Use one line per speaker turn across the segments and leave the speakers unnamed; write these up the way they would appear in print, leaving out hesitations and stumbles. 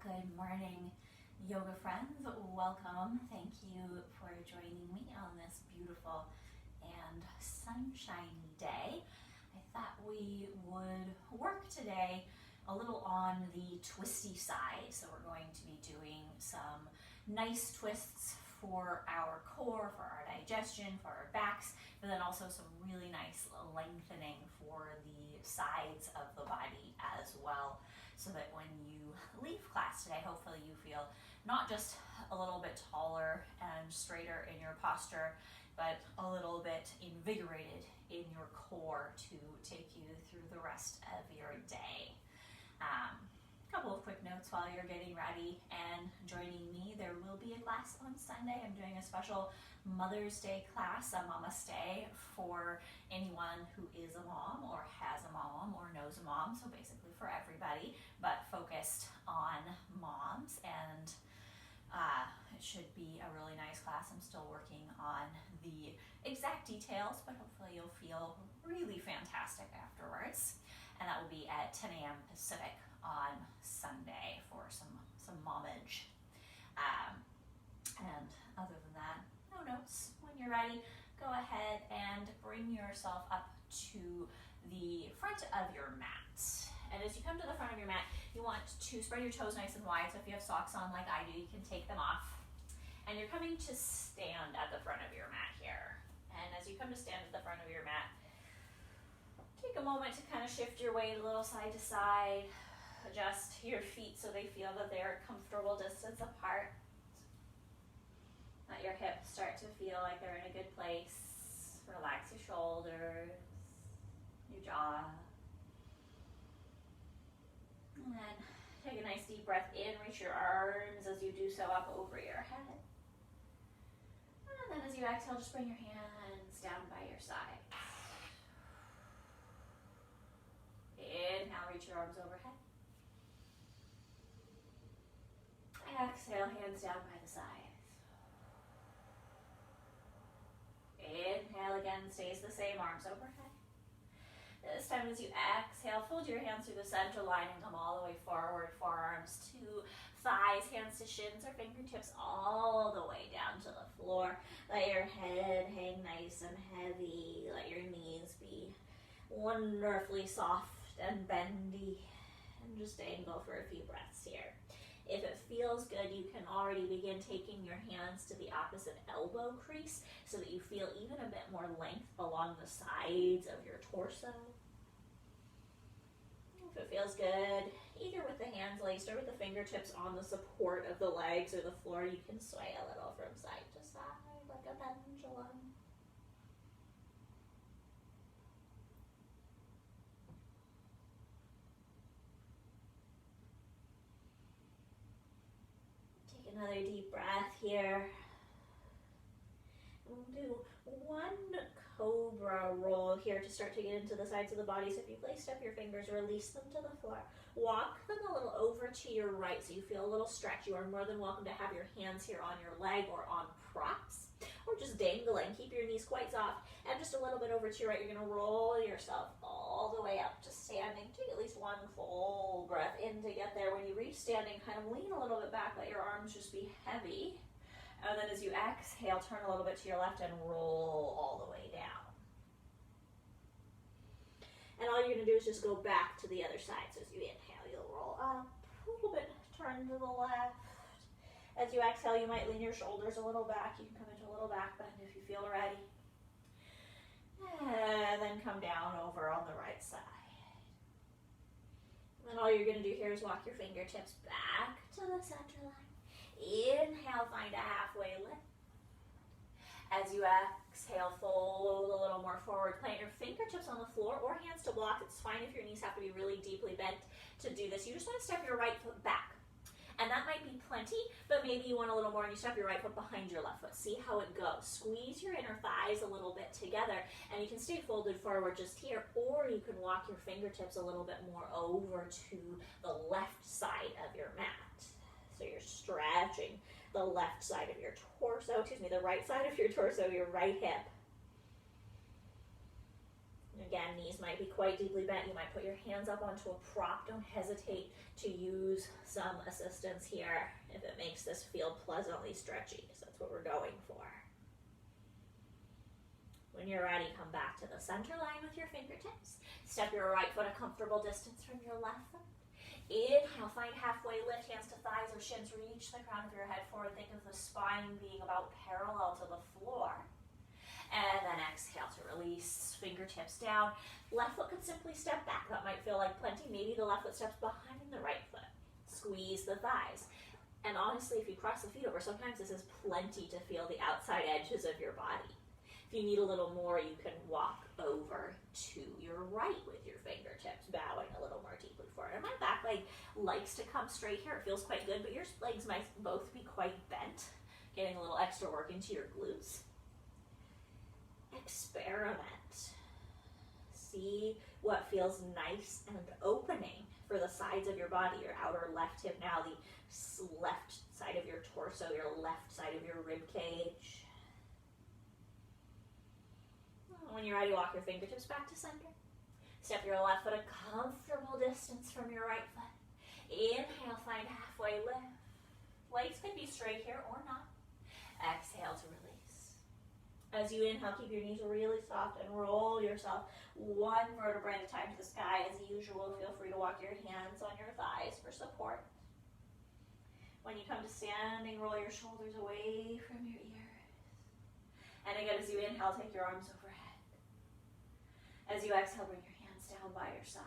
Good morning, yoga friends. Welcome. Thank you for joining me on this beautiful and sunshiny day. I thought we would work today a little on the twisty side. So we're going to be doing some nice twists for our core, for our digestion, for our backs, but then also some really nice lengthening for the sides of the body as well, so that when you leave class today, hopefully you feel not just a little bit taller and straighter in your posture, but a little bit invigorated in your core to take you through the rest of your day. Couple of quick notes while you're getting ready and joining me. There will be a class on Sunday. I'm doing a special Mother's Day class, a Mama Stay, for anyone who is a mom or has a mom or knows a mom, so basically for everybody, but focused on moms, and it should be a really nice class. I'm still working on the exact details, but hopefully you'll feel really fantastic afterwards. And that will be at 10 a.m. Pacific on Sunday for some mommage. And other than that, no notes. When you're ready, go ahead and bring yourself up to the front of your mat. And as you come to the front of your mat, you want to spread your toes nice and wide. So if you have socks on like I do, you can take them off. And you're coming to stand at the front of your mat here. And as you come to stand at the front of your mat, take a moment to kind of shift your weight a little side to side. Adjust your feet so they feel that they're a comfortable distance apart. Let your hips start to feel like they're in a good place. Relax your shoulders, your jaw. And then take a nice deep breath in. Reach your arms as you do so up over your head. And then as you exhale, just bring your hands down by your sides. Inhale, reach your arms overhead. Exhale, hands down by the sides. Inhale again, stays the same, arms overhead. This time as you exhale, fold your hands through the center line and come all the way forward, forearms to thighs, hands to shins or fingertips all the way down to the floor. Let your head hang nice and heavy. Let your knees be wonderfully soft and bendy. And just angle for a few breaths here. If it feels good, you can already begin taking your hands to the opposite elbow crease so that you feel even a bit more length along the sides of your torso. If it feels good, either with the hands laced or with the fingertips on the support of the legs or the floor, you can sway a little from side to side like a pendulum. Another deep breath here. We'll do one cobra roll here to start to get into the sides of the body. So if you placed up your fingers, release them to the floor. Walk them a little over to your right so you feel a little stretch. You are more than welcome to have your hands here on your leg or on props, or just dangling. Keep your knees quite soft. And just a little bit over to your right, you're going to roll yourself all the way up to standing. Take at least one full breath in to get there. When you reach standing, kind of lean a little bit back. Let your arms just be heavy. And then as you exhale, turn a little bit to your left and roll all the way down. And all you're going to do is just go back to the other side. So as you inhale, you'll roll up a little bit, turn to the left. As you exhale, you might lean your shoulders a little back. You can come into a little back bend if you feel ready. And then come down over on the right side. And then all you're going to do here is walk your fingertips back to the center line. Inhale, find a halfway lift. As you exhale, fold a little more forward. Plant your fingertips on the floor or hands to block. It's fine if your knees have to be really deeply bent to do this. You just want to step your right foot back. And that might be plenty, but maybe you want a little more and you step your right foot behind your left foot. See how it goes. Squeeze your inner thighs a little bit together, and you can stay folded forward just here, or you can walk your fingertips a little bit more over to the left side of your mat. So you're stretching the left side of your torso, the right side of your torso, your right hip. Again, knees might be quite deeply bent. You might put your hands up onto a prop. Don't hesitate to use some assistance here if it makes this feel pleasantly stretchy, because that's what we're going for. When you're ready, come back to the center line with your fingertips. Step your right foot a comfortable distance from your left foot. Inhale, find halfway lift, hands to thighs or shins. Reach the crown of your head forward. Think of the spine being about parallel to the floor. And then exhale to release, fingertips down. Left foot could simply step back. That might feel like plenty. Maybe the left foot steps behind the right foot. Squeeze the thighs. And honestly, if you cross the feet over, sometimes this is plenty to feel the outside edges of your body. If you need a little more, you can walk over to your right with your fingertips, bowing a little more deeply forward. And my back leg likes to come straight here. It feels quite good, but your legs might both be quite bent, getting a little extra work into your glutes. Experiment. See what feels nice and opening for the sides of your body, your outer left hip now, the left side of your torso, your left side of your rib cage. When you're ready, walk your fingertips back to center. Step your left foot a comfortable distance from your right foot. Inhale, find halfway lift. Legs can be straight here or not. Exhale to release. As you inhale, keep your knees really soft and roll yourself one vertebrae at a time to the sky. As usual, feel free to walk your hands on your thighs for support. When you come to standing, roll your shoulders away from your ears. And again, as you inhale, take your arms overhead. As you exhale, bring your hands down by your sides.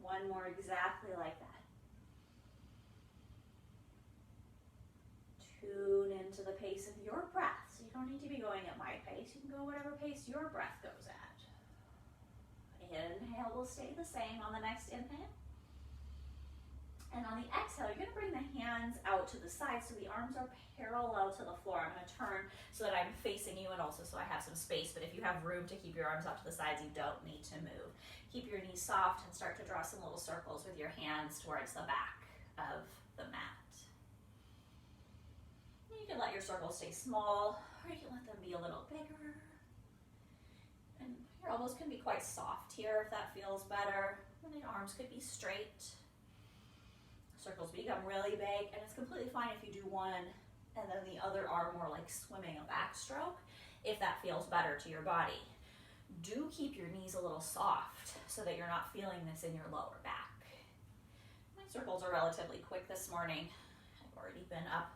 One more exactly like that. Tune into the pace of your breath. So you don't need to be going at my pace. You can go whatever pace your breath goes at. Inhale will stay the same on the next inhale. And on the exhale, you're going to bring the hands out to the side so the arms are parallel to the floor. I'm going to turn so that I'm facing you and also so I have some space. But if you have room to keep your arms out to the sides, you don't need to move. Keep your knees soft and start to draw some little circles with your hands towards the back of the mat. You can let your circles stay small, or you can let them be a little bigger. And your elbows can be quite soft here if that feels better. And the arms could be straight. Circles become really big, and it's completely fine if you do one and then the other arm more like swimming a backstroke, if that feels better to your body. Do keep your knees a little soft so that you're not feeling this in your lower back. My circles are relatively quick this morning. I've already been up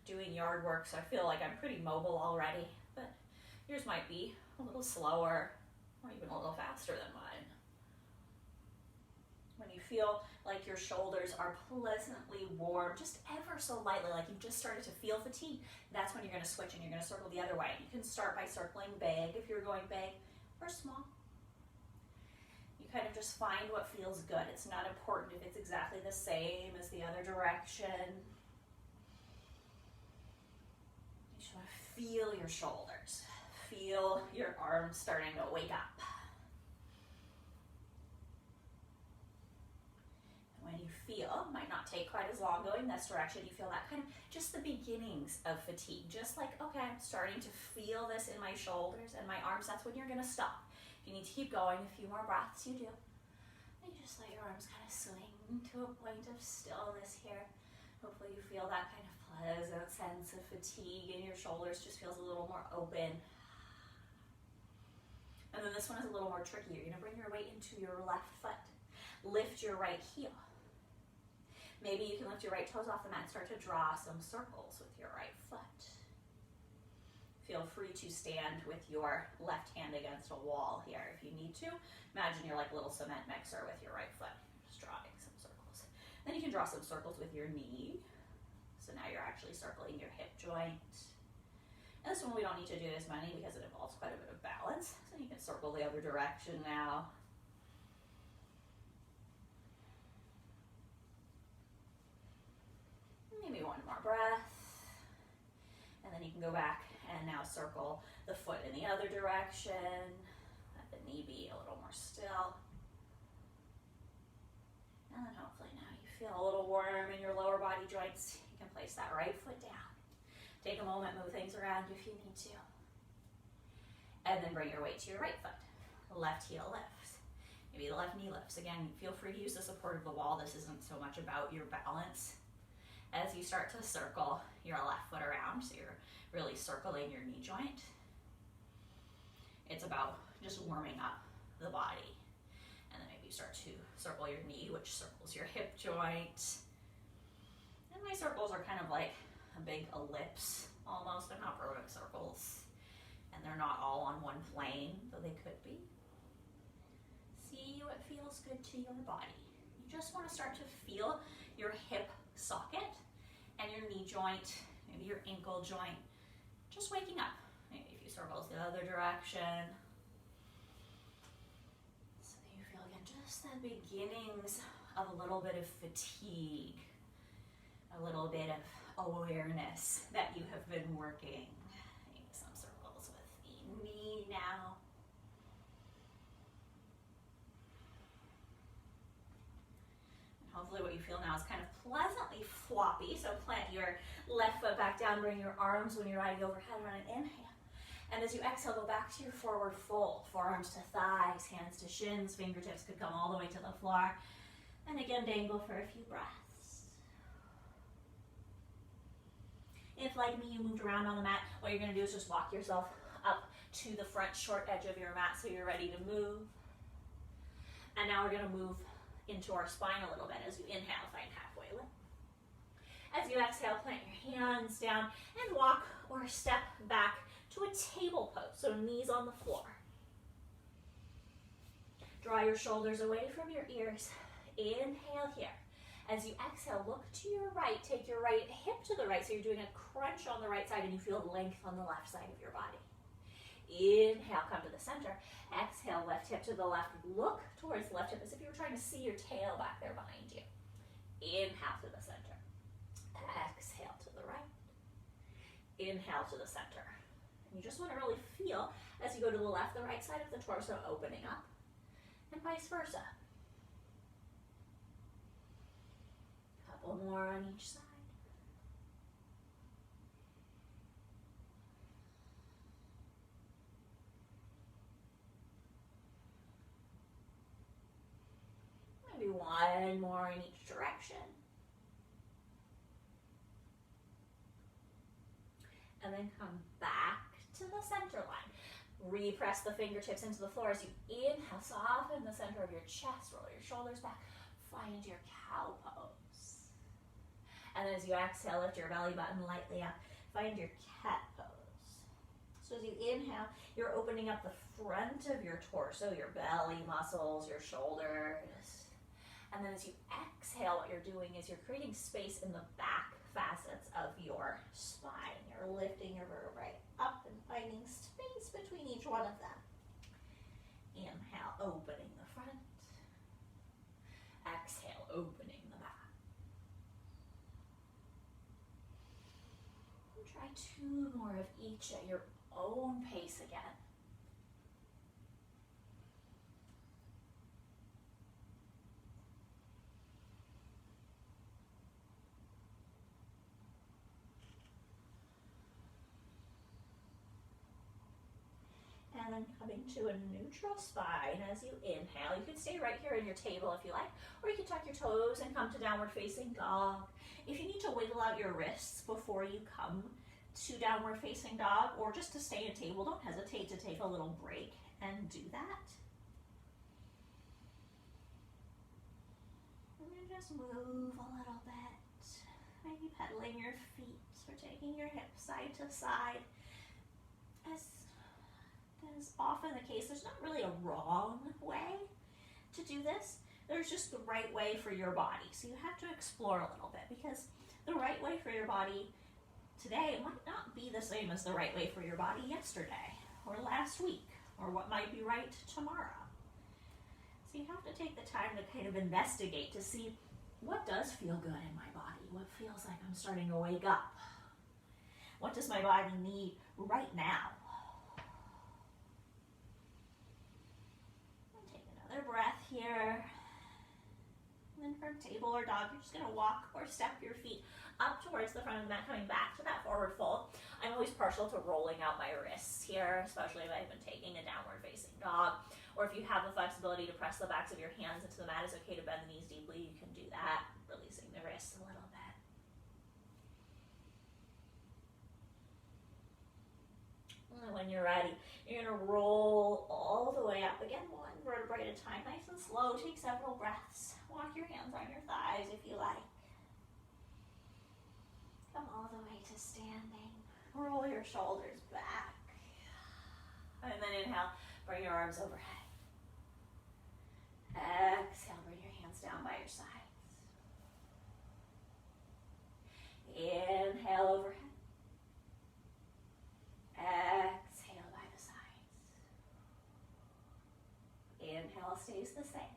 doing yard work, so I feel like I'm pretty mobile already, but yours might be a little slower or even a little faster than mine. When you feel like your shoulders are pleasantly warm, just ever so lightly, like you've just started to feel fatigue, that's when you're going to switch and you're going to circle the other way. You can start by circling big if you're going big, or small. You kind of just find what feels good. It's not important if it's exactly the same as the other direction. You just want to feel your shoulders. Feel your arms starting to wake up. When you feel, might not take quite as long going this direction, you feel that kind of just the beginnings of fatigue. Just like, okay, I'm starting to feel this in my shoulders and my arms, that's when you're going to stop. If you need to keep going a few more breaths, you do. And you just let your arms kind of swing to a point of stillness here. Hopefully you feel that kind of pleasant sense of fatigue and your shoulders just feels a little more open. And then this one is a little more tricky. You're going to bring your weight into your left foot. Lift your right heel. Maybe you can lift your right toes off the mat and start to draw some circles with your right foot. Feel free to stand with your left hand against a wall here if you need to. Imagine you're like a little cement mixer with your right foot, just drawing some circles. Then you can draw some circles with your knee. So now you're actually circling your hip joint. And this one we don't need to do as many because it involves quite a bit of balance. So you can circle the other direction now. Maybe one more breath. And then you can go back and now circle the foot in the other direction. Let the knee be a little more still. And then hopefully now you feel a little warm in your lower body joints. You can place that right foot down. Take a moment, move things around if you need to. And then bring your weight to your right foot. Left heel lifts. Maybe the left knee lifts. Again, feel free to use the support of the wall. This isn't so much about your balance. As you start to circle your left foot around, so you're really circling your knee joint, it's about just warming up the body. And then maybe you start to circle your knee, which circles your hip joint. And my circles are kind of like a big ellipse almost. They're not perfect circles. And they're not all on one plane, though they could be. See what feels good to your body. You just want to start to feel your hip socket and your knee joint, maybe your ankle joint, just waking up. Maybe a few circles the other direction. So that you feel, again, just the beginnings of a little bit of fatigue, a little bit of awareness that you have been working. Maybe some circles with the knee now. Hopefully what you feel now is kind of pleasantly floppy. So plant your left foot back down, bring your arms when you're riding overhead on an inhale. And as you exhale, go back to your forward fold. Forearms to thighs, hands to shins, fingertips could come all the way to the floor. And again, dangle for a few breaths. If, like me, you moved around on the mat, what you're going to do is just walk yourself up to the front short edge of your mat so you're ready to move. And now we're going to move into our spine a little bit. As you inhale, find halfway lift. As you exhale, plant your hands down and walk or step back to a table pose, so knees on the floor. Draw your shoulders away from your ears. Inhale here. As you exhale, look to your right. Take your right hip to the right, so you're doing a crunch on the right side and you feel length on the left side of your body. Inhale, come to the center. Exhale, left hip to the left. Look towards the left hip as if you were trying to see your tail back there behind you. Inhale to the center. Exhale to the right. Inhale to the center. And you just want to really feel, as you go to the left, the right side of the torso opening up, and vice versa. Couple more on each side. Maybe one more in each direction. And then come back to the center line. Repress the fingertips into the floor as you inhale. Soften the center of your chest. Roll your shoulders back. Find your cow pose. And then as you exhale, lift your belly button lightly up. Find your cat pose. So as you inhale, you're opening up the front of your torso, your belly muscles, your shoulders. And then as you exhale, what you're doing is you're creating space in the back facets of your spine. You're lifting your vertebrae up and finding space between each one of them. Inhale, opening the front. Exhale, opening the back. And try two more of each at your own pace again. And then coming to a neutral spine as you inhale. You can stay right here in your table if you like, or you can tuck your toes and come to downward facing dog. If you need to wiggle out your wrists before you come to downward facing dog, or just to stay in table, don't hesitate to take a little break and do that. And then just move a little bit. Maybe pedaling your feet or taking your hips side to side. As is often the case, there's not really a wrong way to do this. There's just the right way for your body. So you have to explore a little bit, because the right way for your body today might not be the same as the right way for your body yesterday or last week or what might be right tomorrow. So you have to take the time to kind of investigate to see what does feel good in my body, what feels like I'm starting to wake up, what does my body need right now. Breath here. then for table or dog, you're just gonna walk or step your feet up towards the front of the mat, coming back to that forward fold. I'm always partial to rolling out my wrists here, especially if I've been taking a downward facing dog. Or if you have the flexibility to press the backs of your hands into the mat, it's okay to bend the knees deeply. You can do that, releasing the wrists a little bit. And when you're ready, you're gonna roll all the way up. Again, one vertebrae at a time, nice and slow. Take several breaths. Walk your hands on your thighs if you like. Come all the way to standing. Roll your shoulders back. And then inhale, bring your arms overhead. Exhale, bring your hands down by your sides. Inhale overhead. Exhale by the sides. Inhale stays the same.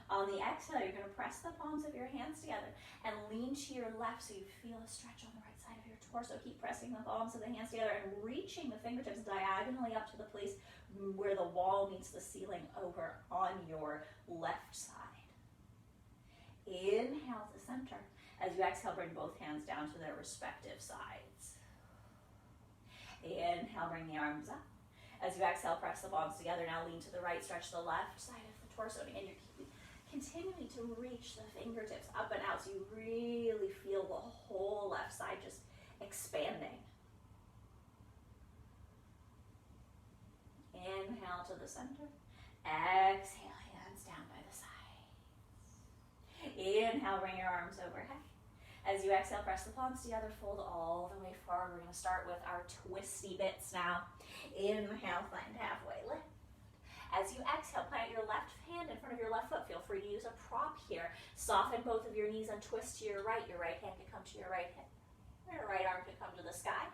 On the exhale, you're going to press the palms of your hands together and lean to your left so you feel a stretch on the right side of your torso. Keep pressing the palms of the hands together and reaching the fingertips diagonally up to the place where the wall meets the ceiling over on your left side. Inhale to center. As you exhale, bring both hands down to their respective sides. Inhale, bring the arms up. As you exhale, press the palms together. Now lean to the right, stretch the left side of the torso. And again, you're continuing to reach the fingertips up and out so you really feel the whole left side just expanding. Inhale to the center. Exhale, hands down by the sides. Inhale, bring your arms overhead. As you exhale, press the palms together, fold all the way forward. We're going to start with our twisty bits now. Inhale, find halfway lift. As you exhale, plant your left hand in front of your left foot. Feel free to use a prop here. Soften both of your knees and twist to your right. Your right hand can come to your right hip. Your right arm can come to the sky.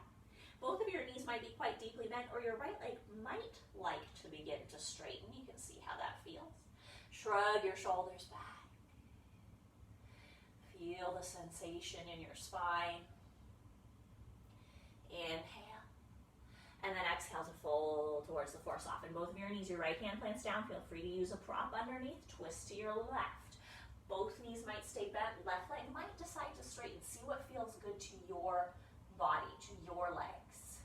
Both of your knees might be quite deeply bent, or your right leg might like to begin to straighten. You can see how that feels. Shrug your shoulders back. Feel the sensation in your spine. Inhale. And then exhale to fold towards the floor. Soften both of your knees. Your right hand plants down. Feel free to use a prop underneath. Twist to your left. Both knees might stay bent. Left leg might decide to straighten. See what feels good to your body, to your legs.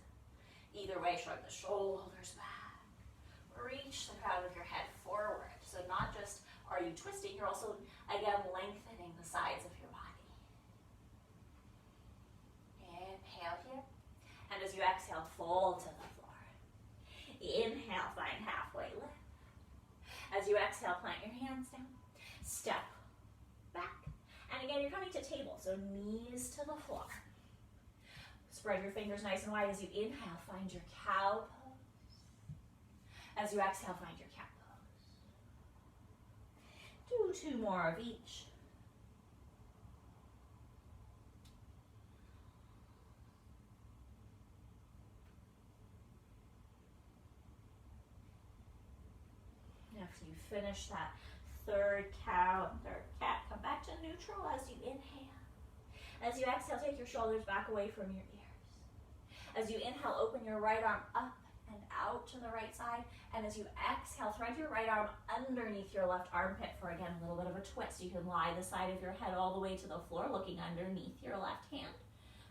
Either way, shrug the shoulders back. Reach the crown of your head forward. So not just are you twisting, you're also, again, lengthening the sides of your body. Inhale here. And as you exhale, fold to the floor. Inhale, find halfway lift. As you exhale, plant your hands down. Step back. And again, you're coming to table, so knees to the floor. Spread your fingers nice and wide. As you inhale, find your cow pose. As you exhale, find your cat pose. Do 2 more of each. After you finish that third cow and third cat, come back to neutral as you inhale. As you exhale, take your shoulders back away from your ears. As you inhale, open your right arm up and out to the right side. And as you exhale, thread your right arm underneath your left armpit for, again, a little bit of a twist. You can lie the side of your head all the way to the floor, looking underneath your left hand.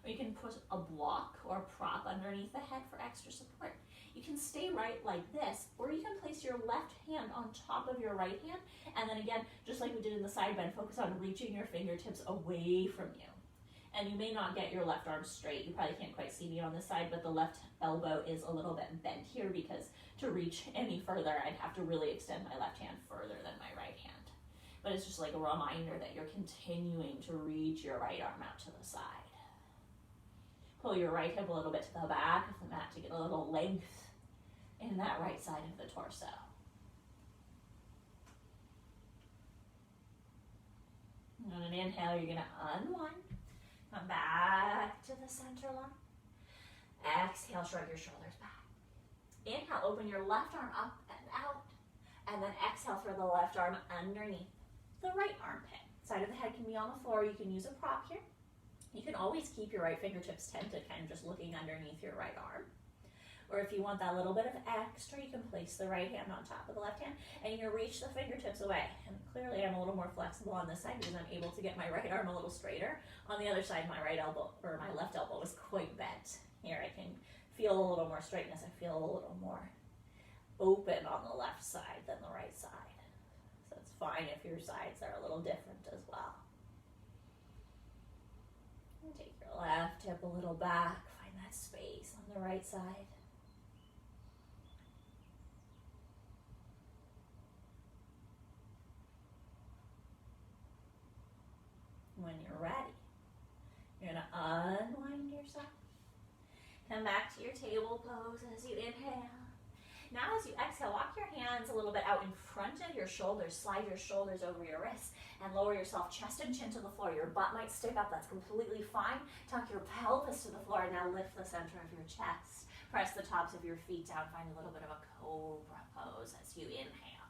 Or you can put a block or a prop underneath the head for extra support. You can stay right like this, or you can place your left hand on top of your right hand. And then again, just like we did in the side bend, focus on reaching your fingertips away from you. And you may not get your left arm straight. You probably can't quite see me on this side, but the left elbow is a little bit bent here because to reach any further, I'd have to really extend my left hand further than my right hand. But it's just like a reminder that you're continuing to reach your right arm out to the side. Pull your right hip a little bit to the back of the mat to get a little length in that right side of the torso. And on an inhale, you're gonna unwind. Come back to the center line. Exhale, shrug your shoulders back. Inhale, open your left arm up and out. And then exhale, throw the left arm underneath the right armpit. Side of the head can be on the floor. You can use a prop here. You can always keep your right fingertips tented, kind of just looking underneath your right arm. Or if you want that little bit of extra, you can place the right hand on top of the left hand and you can reach the fingertips away. And clearly I'm a little more flexible on this side because I'm able to get my right arm a little straighter. On the other side, my right elbow, or my left elbow, is quite bent. Here I can feel a little more straightness. I feel a little more open on the left side than the right side. So it's fine if your sides are a little different as well. And take your left hip a little back, find that space on the right side. When you're ready, you're going to unwind yourself. Come back to your table pose as you inhale. Now as you exhale, walk your hands a little bit out in front of your shoulders. Slide your shoulders over your wrists and lower yourself chest and chin to the floor. Your butt might stick up. That's completely fine. Tuck your pelvis to the floor and now lift the center of your chest. Press the tops of your feet down. Find a little bit of a cobra pose as you inhale.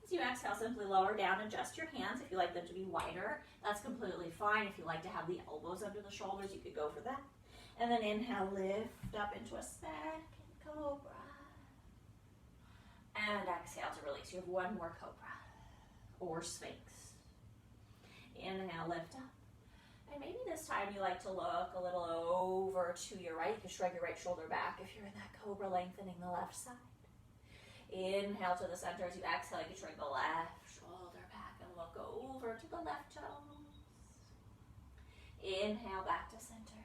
As you exhale, simply lower down, adjust your hands. If you like them to be wider, that's completely fine. If you like to have the elbows under the shoulders, you could go for that. And then inhale, lift up into a second cobra. And exhale to release. You have one more cobra or sphinx. Inhale, lift up. And maybe this time you like to look a little over to your right. You can shrug your right shoulder back if you're in that cobra, lengthening the left side. Inhale to the center. As you exhale, you can shrug the left shoulder back and look over to the left toes. Inhale, back to center.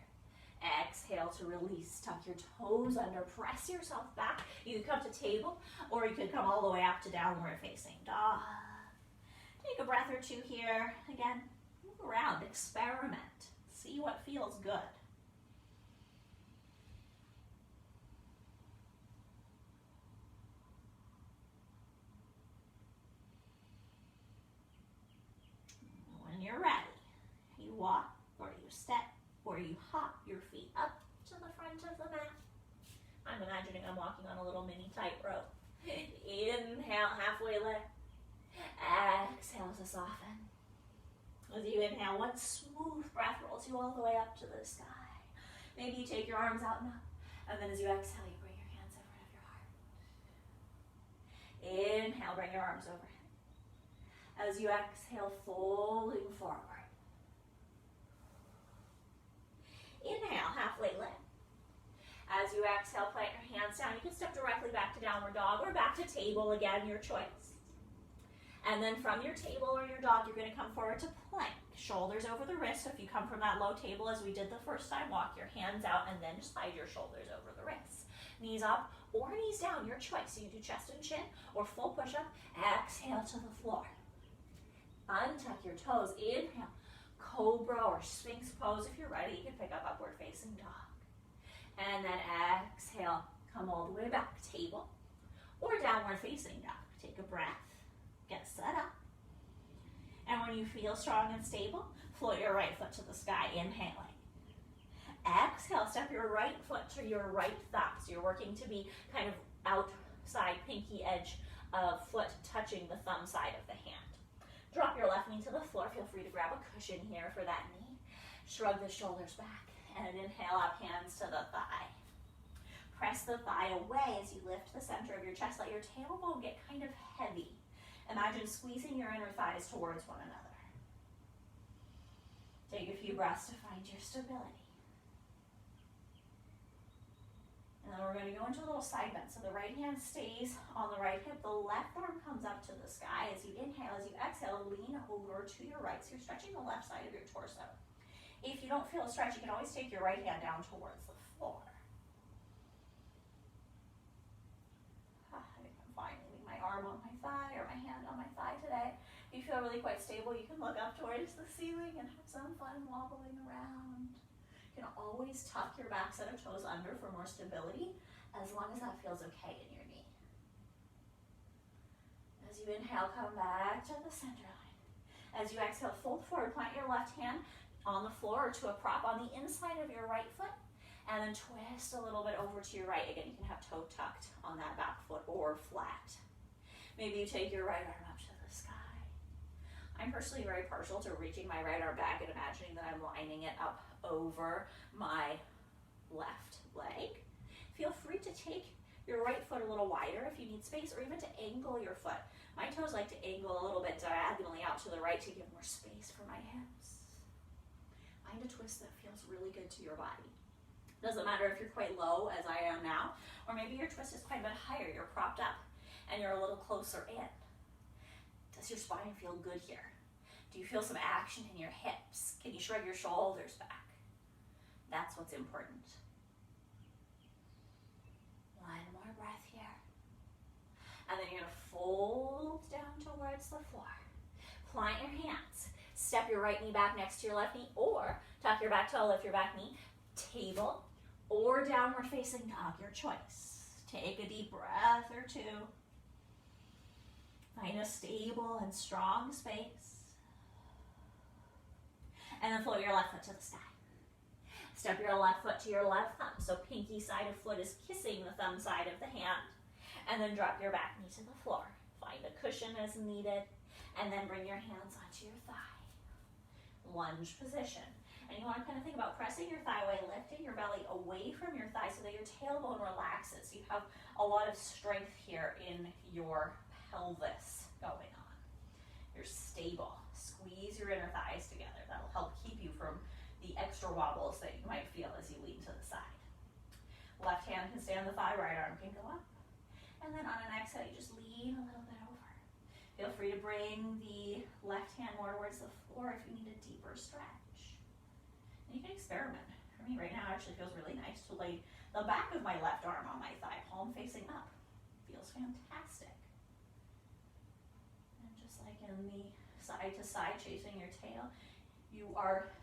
Exhale to release. Tuck your toes under. Press yourself back. You could come to table, or you could come all the way up to downward facing dog. Take a breath or two here. Again, move around. Experiment. See what feels good. When you're ready, you walk or you step or you hop your feet up to the front of the mat. I'm imagining I'm walking on a little mini tightrope. Inhale, halfway lift. Exhale to soften. As you inhale, one smooth breath rolls you all the way up to the sky. Maybe you take your arms out and up. And then as you exhale, you bring your hands in front of your heart. Inhale, bring your arms overhead. As you exhale, folding forward. Inhale, halfway lift. As you exhale, plant your hands down. You can step directly back to downward dog or back to table, again, your choice. And then from your table or your dog, you're going to come forward to plank. Shoulders over the wrists. So if you come from that low table as we did the first time, walk your hands out and then slide your shoulders over the wrists. Knees up or knees down, your choice. So you do chest and chin or full push-up. Exhale to the floor. Untuck your toes. Inhale. Cobra or sphinx pose. If you're ready, you can pick up upward facing dog. And then exhale, come all the way back, table or downward facing dog. Take a breath, get set up. And when you feel strong and stable, float your right foot to the sky, inhaling. Exhale, step your right foot to your right thumb. So you're working to be kind of outside pinky edge of foot touching the thumb side of the hand. Drop your left knee to the floor. Feel free to grab a cushion here for that knee. Shrug the shoulders back and inhale up, hands to the thigh. Press the thigh away as you lift the center of your chest. Let your tailbone get kind of heavy. Imagine squeezing your inner thighs towards one another. Take a few breaths to find your stability. And then we're going to go into a little side bend. So the right hand stays on the right hip. The left arm comes up to the sky. As you inhale, as you exhale, lean over to your right. So you're stretching the left side of your torso. If you don't feel a stretch, you can always take your right hand down towards the floor. I think I'm fine leaving my arm on my thigh or my hand on my thigh today. If you feel really quite stable, you can look up towards the ceiling and have some fun wobbling around. You can always tuck your back set of toes under for more stability, as long as that feels okay in your knee. As you inhale, come back to the center line. As you exhale, fold forward, plant your left hand on the floor or to a prop on the inside of your right foot, and then twist a little bit over to your right. Again, you can have toe tucked on that back foot or flat. Maybe you take your right arm up to the sky. I'm personally very partial to reaching my right arm back and imagining that I'm lining it up over my left leg. Feel free to take your right foot a little wider if you need space, or even to angle your foot. My toes like to angle a little bit diagonally out to the right to give more space for my hips. Find a twist that feels really good to your body. Doesn't matter if you're quite low, as I am now, or maybe your twist is quite a bit higher. You're propped up and you're a little closer in. Does your spine feel good here? Do you feel some action in your hips? Can you shrug your shoulders back? That's what's important. One more breath here. And then you're going to fold down towards the floor. Plant your hands. Step your right knee back next to your left knee, or tuck your back toe, lift your back knee. Table or downward facing dog, your choice. Take a deep breath or two. Find a stable and strong space. And then float your left foot to the sky. Step your left foot to your left thumb, so pinky side of foot is kissing the thumb side of the hand. And then drop your back knee to the floor. Find a cushion as needed, and then bring your hands onto your thigh. Lunge position. And you want to kind of think about pressing your thigh away, lifting your belly away from your thigh so that your tailbone relaxes. You have a lot of strength here in your pelvis going on. You're stable. Squeeze your inner thighs together. That'll help keep you from the extra wobbles that you might feel as you lean to the side. Left hand can stay on the thigh, right arm can go up. And then on an exhale, you just lean a little bit over. Feel free to bring the left hand more towards the floor if you need a deeper stretch. And you can experiment. For me right now, it actually feels really nice to lay the back of my left arm on my thigh, palm facing up. Feels fantastic. And just like in the side to side, chasing your tail, you are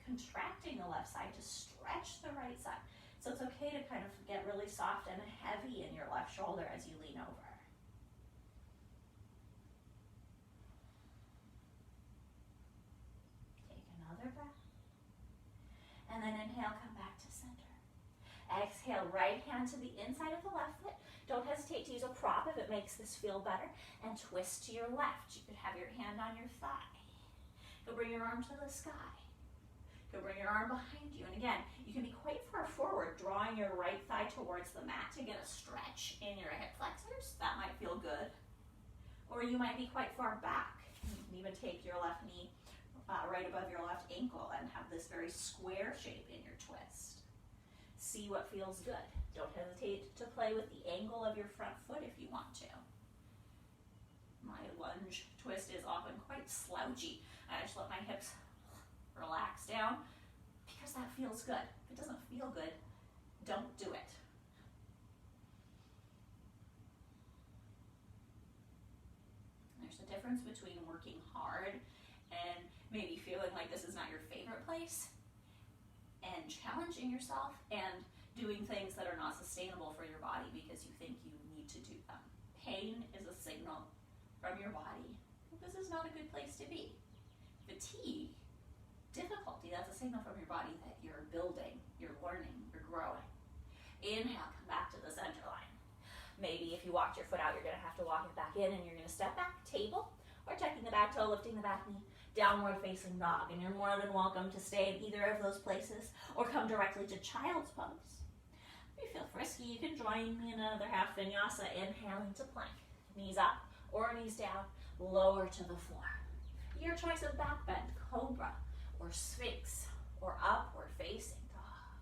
contracting the left side to stretch the right side. So it's okay to kind of get really soft and heavy in your left shoulder as you lean over. Take another breath. And then inhale, come back to center. Exhale, right hand to the inside of the left foot. Don't hesitate to use a prop if it makes this feel better. And twist to your left. You could have your hand on your thigh. You'll bring your arm to the sky. You'll bring your arm behind you. And again, you can be quite far forward, drawing your right thigh towards the mat to get a stretch in your hip flexors. That might feel good. Or you might be quite far back. You can even take your left knee right above your left ankle and have this very square shape in your twist. See what feels good. Don't hesitate to play with the angle of your front foot if you want to. My lunge twist is often quite slouchy. I just let my hips relax down because that feels good. If it doesn't feel good, don't do it. There's a difference between working hard and maybe feeling like this is not your favorite place and challenging yourself and doing things that are not sustainable for your body because you think you need to do them. Pain is a signal from your body that this is not a good place to be. Fatigue, difficulty, that's a signal from your body that you're building, you're learning, you're growing. Inhale, come back to the center line. Maybe if you walked your foot out, you're going to have to walk it back in and you're going to step back, table, or tucking the back toe, lifting the back knee, downward facing dog. And you're more than welcome to stay in either of those places or come directly to child's pose. If you feel frisky, you can join me in another half vinyasa, inhaling to plank. Knees up or knees down, lower to the floor. Your choice of back bend, cobra, or sphinx, or upward facing dog.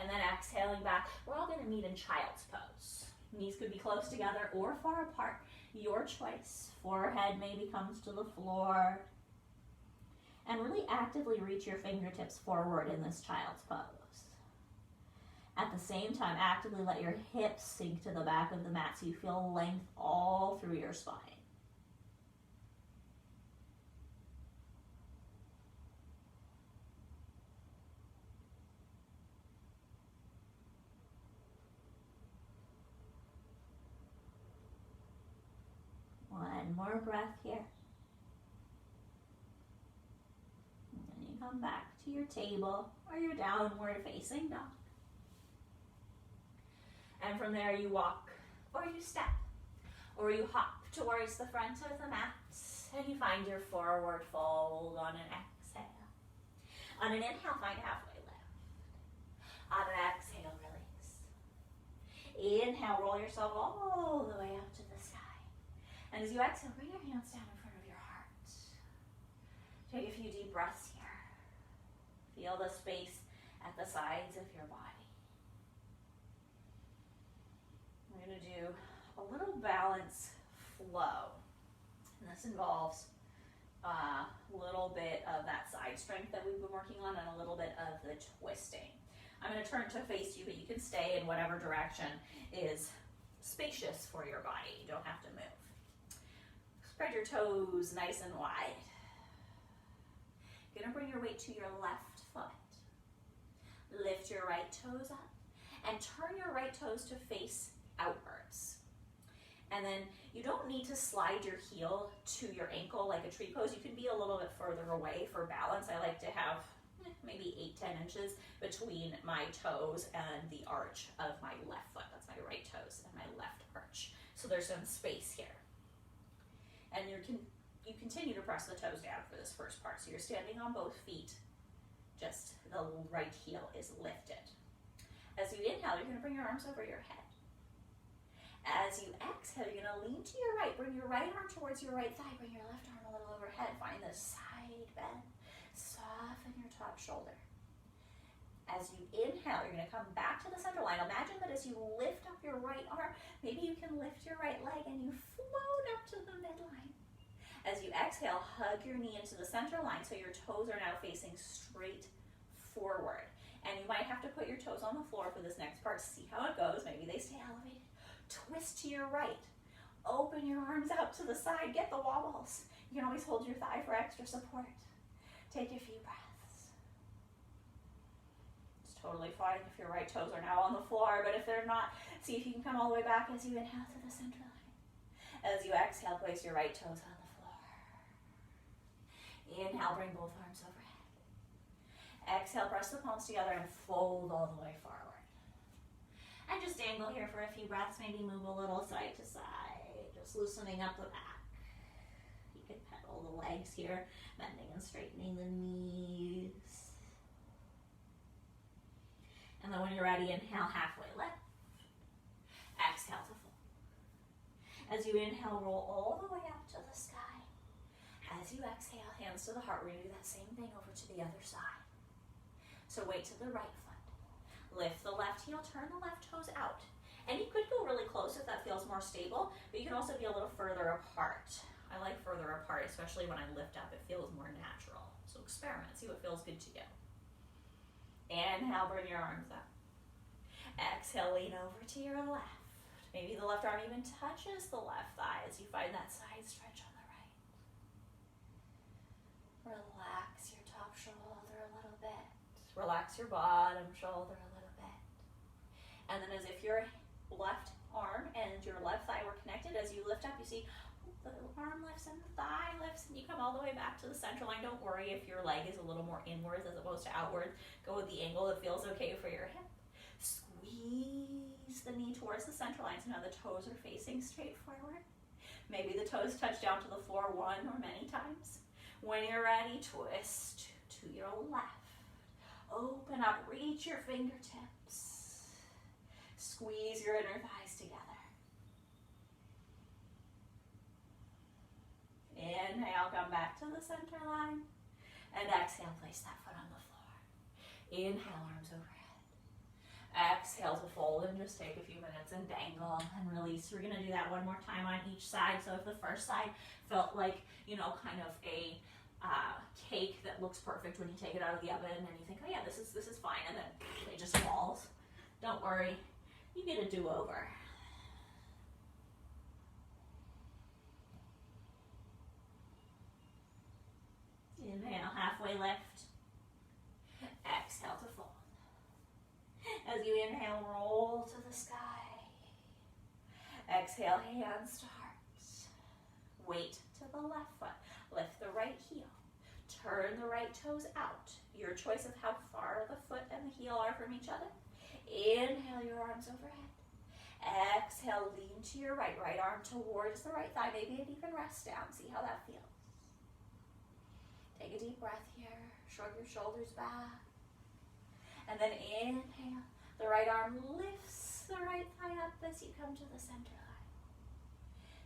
And then exhaling back, we're all going to meet in child's pose. Knees could be close together or far apart, your choice. Forehead maybe comes to the floor. And really actively reach your fingertips forward in this child's pose. At the same time, actively let your hips sink to the back of the mat so you feel length all through your spine. One more breath here. And then you come back to your table or your downward facing dog. And from there you walk or you step or you hop towards the front of the mat and you find your forward fold on an exhale. On an inhale, find a halfway lift. On an exhale, release. Inhale, roll yourself all the way up to the sky. And as you exhale, bring your hands down in front of your heart. Take a few deep breaths here. Feel the space at the sides of your body. We're going to do a little balance flow. And this involves a little bit of that side strength that we've been working on and a little bit of the twisting. I'm going to turn to face you, but you can stay in whatever direction is spacious for your body. You don't have to move. Spread your toes nice and wide. You're going to bring your weight to your left foot. Lift your right toes up and turn your right toes to face outwards. And then you don't need to slide your heel to your ankle like a tree pose. You can be a little bit further away for balance. I like to have maybe 8-10 inches between my toes and the arch of my left foot. That's my right toes and my left arch. So there's some space here. And you continue to press the toes down for this first part. So you're standing on both feet, just the right heel is lifted. As you inhale, you're going to bring your arms over your head. As you exhale, you're going to lean to your right. Bring your right arm towards your right thigh. Bring your left arm a little overhead. Find the side bend. Soften your top shoulder. As you inhale, you're going to come back to the center line. Imagine that as you lift up your right arm, maybe you can lift your right leg and you float up to the midline. As you exhale, hug your knee into the center line so your toes are now facing straight forward. And you might have to put your toes on the floor for this next part. See how it goes. Maybe they stay elevated. Twist to your right. Open your arms out to the side. Get the wobbles. You can always hold your thigh for extra support. Take a few breaths. It's totally fine if your right toes are now on the floor, but if they're not, see if you can come all the way back as you inhale to the center line. As you exhale, place your right toes on the floor. Inhale, bring both arms overhead. Exhale, press the palms together and fold all the way forward. And just dangle here for a few breaths, maybe move a little side to side, just loosening up the back. You can pedal the legs here, bending and straightening the knees. And then when you're ready, inhale, halfway lift. Exhale to fold. As you inhale, roll all the way up to the sky. As you exhale, hands to the heart, we're going to do that same thing over to the other side. So weight to the right foot. Lift the left heel, turn the left toes out. And you could go really close if that feels more stable, but you can also be a little further apart. I like further apart, especially when I lift up. It feels more natural. So experiment, see what feels good to you. Inhale, bring your arms up. Exhale, lean over to your left. Maybe the left arm even touches the left thigh as you find that side stretch on the right. Relax your top shoulder a little bit. Relax your bottom shoulder a little bit. And then as if your left arm and your left thigh were connected, as you lift up, you see the arm lifts and the thigh lifts, and you come all the way back to the center line. Don't worry if your leg is a little more inwards as opposed to outwards. Go with the angle that feels okay for your hip. Squeeze the knee towards the center line, so now the toes are facing straight forward. Maybe the toes touch down to the floor one or many times. When you're ready, twist to your left. Open up, reach your fingertips. Squeeze your inner thighs together. Inhale, come back to the center line. And exhale, place that foot on the floor. Inhale, arms overhead. Exhale to fold and just take a few minutes and dangle and release. We're gonna do that one more time on each side. So if the first side felt like, kind of a cake that looks perfect when you take it out of the oven and you think, oh yeah, this is fine, and then it just falls. Don't worry, you get a do-over. Inhale, halfway lift. Exhale to fold. As you inhale, roll to the sky. Exhale, hands to heart. Weight to the left foot. Lift the right heel. Turn the right toes out. Your choice of how far the foot and the heel are from each other. Inhale, your arms overhead. Exhale, lean to your right. Right arm towards the right thigh. Maybe it even rests down. See how that feels. Take a deep breath here. Shrug your shoulders back. And then inhale. The right arm lifts the right thigh up as you come to the center line.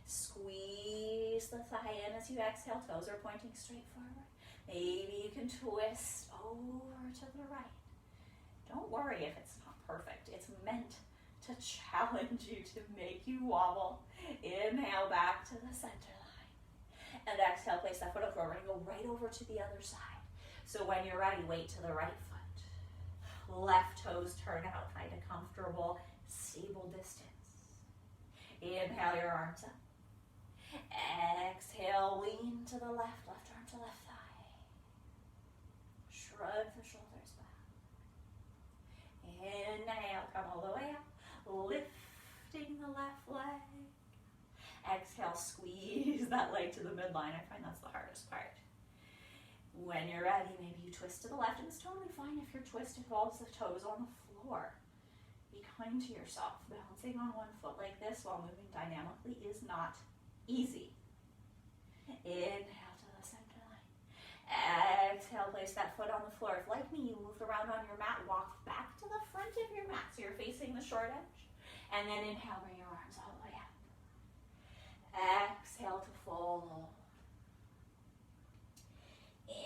Squeeze the thigh in as you exhale, toes are pointing straight forward. Maybe you can twist over to the right. Don't worry if it's not perfect. It's meant to challenge you, to make you wobble. Inhale back to the center line. And exhale, place that foot up forward and go right over to the other side. So when you're ready, weight to the right foot. Left toes turn out, find a comfortable, stable distance. Inhale your arms up. Exhale, lean to the left arm to left thigh. Shrug the shoulders back. Inhale, come all the way up, lifting the left leg. Exhale, squeeze that leg to the midline. I find that's the hardest part. When you're ready, maybe you twist to the left, and it's totally fine if your twist involves the toes on the floor. Be kind to yourself. Balancing on one foot like this while moving dynamically is not easy. Inhale to the center line. Exhale, place that foot on the floor. If, like me, you moved around on your mat, walk back to the front of your mat so you're facing the short edge. And then inhale, bring your arms all the way up. Exhale to fold.